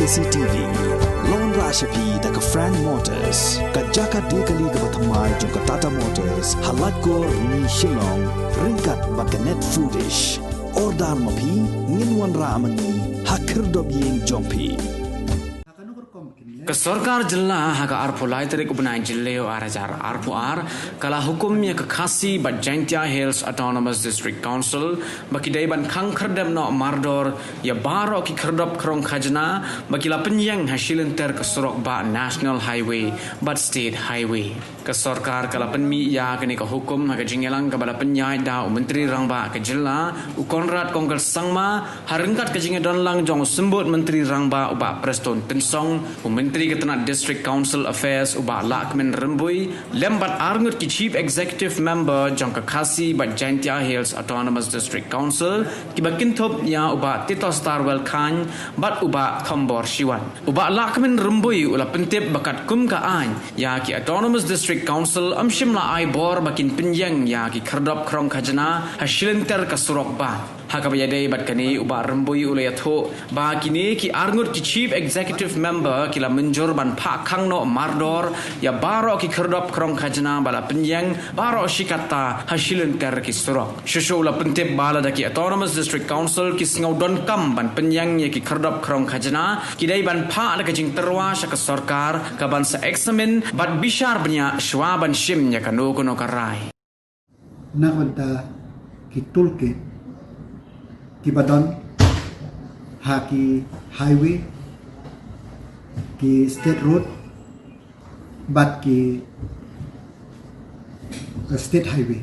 KCTV Lon Rashapi daga Frank Motors kajaka dekali ga bathamai jong Tata Motors halat ko ni Shillong ringkat bakanet foodish ordal mapi nginwan ramani hakir dobyeng jongpi Ke सरकार जिल्ला हाका आरपो लाइतरे को बनाई जिल्ले ओ आराजार आरपो आर कला हुकुम या के खासी बजाइंटिया हिल्स ऑटोनोमस डिस्ट्रिक्ट काउंसिल बकी दैबन खang kherdam no mardor ya baro ki kherdap krong khajna baki la penyang hasilin ter ke sorok ba national highway but state highway ke सरकार kala penmi ya kini ke hukum haga jingelang ke bala penyai da menteri rangba ke jilla u konrad kongkel sangma harengkat ke jinge don lang jong sembut menteri rangba uba preston tensong Menteri Ketenat District Council Affairs uba Lakmen Rembui lembat arngut ki Chief Executive Member jangka khasi bat Jaintia Hills Autonomous District Council ki bakin thop ya uba Tito Starwell Khan bat uba Thombor Shiwan uba Lakmen Rembui ula pentip bakat kum ka an ya ki Autonomous District Council amshim la ai bor bakin penyang ya ki kherdop krong khajana hasilenter ka surok ba haka bayadai bat kani uba Rembui ula yatho ba kini ki arngut ki Chief Executive Member ki la menjur ban pa khang no mardor ya baro ki kherdop krong khajna bala penyang baro shikata hasilun ter ki surok shushu la pentip bala da ki Autonomous District Council ki singau don kam ban penyang ya ki kherdop krong khajna ki dai ban pa da jing terwa ka sarkar ka ban sa examen bat bishar bnya shwa ban shim ya kanu kono karai nagwanta ki toolkit ki badon ha ki highway ki state road bat ki state highway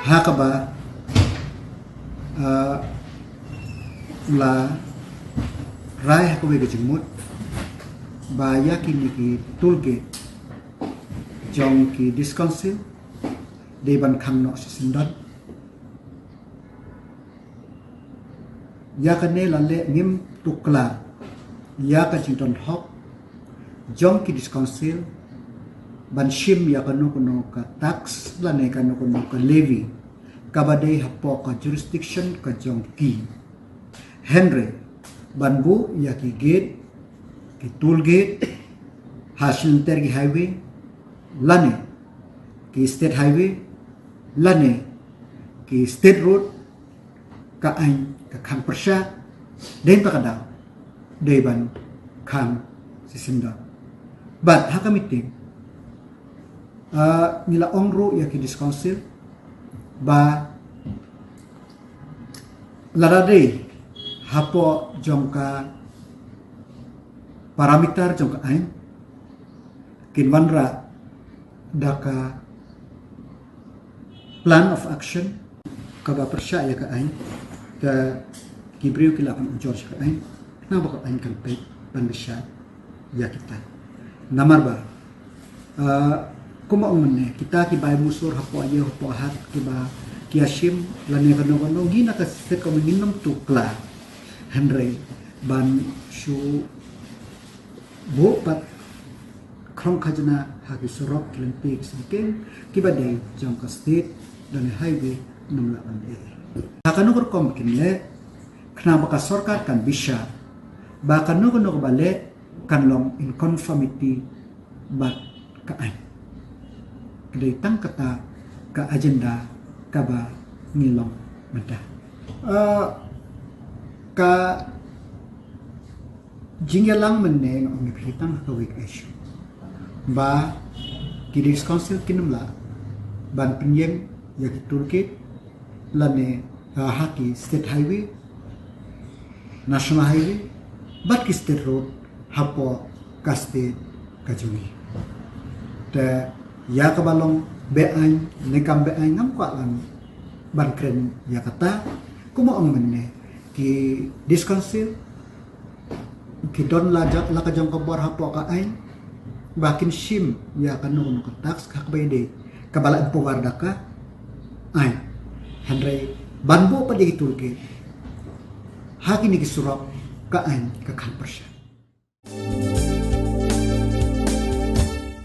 hakaba la rai hakwe ke jimut ba yakin ki tulke jong ki discouncil de ban khang no sindon yakane lalle ngim tukla ya ka chinton hok jong ki discouncil ban shim ya kanu kuno ka tax lane kanu kuno ka levy kabade hapo ka jurisdiction ka jong ki henry banbu ya ki gate ki toll gate hasil ter ki highway lane ki state highway lane ki state road ka ain ka khang persha den pa kada deban khang sisinda but haka meeting nila ongro ya ki discouncil ba larade hapo jongka parameter jongka ain kinwanra daka plan of action kaba persya ya ka ain ka kibriu kila kan George ka ain na baka ain campaign pandesya ya kita namar ba kuma umne kita ki bay musur hapo aye hapo hat ki ba kiasim lane kano kano gina ka se ko minum tukla henry ban shu bo pat krong khajna hagi surok olympic siken ki ba de jong ka state dan highway namla ande hakano kor kom kinle khna baka sarkar kan bisha ba kanu kanu bale kanlong in conformity bat kaan kedai tang kata ka agenda ka ba ngilong mada ka jingelang meneng ang ipitang ka week issue ba kidis council kinumla ban penyem ya kiturkit lane haki state highway national highway bat ki state road hapo ka state kajui te ya kabalong beain nekam beain ngam kwa lan ban kren ya kata kumo ang menne ki discouncil ki don la ka jong ka bor hapo ka ain bakin shim ya kanu ka tax ka bayde kabala empower daka ain handre banbo pa di tulke haki ni ki surok ka ain ka kan persya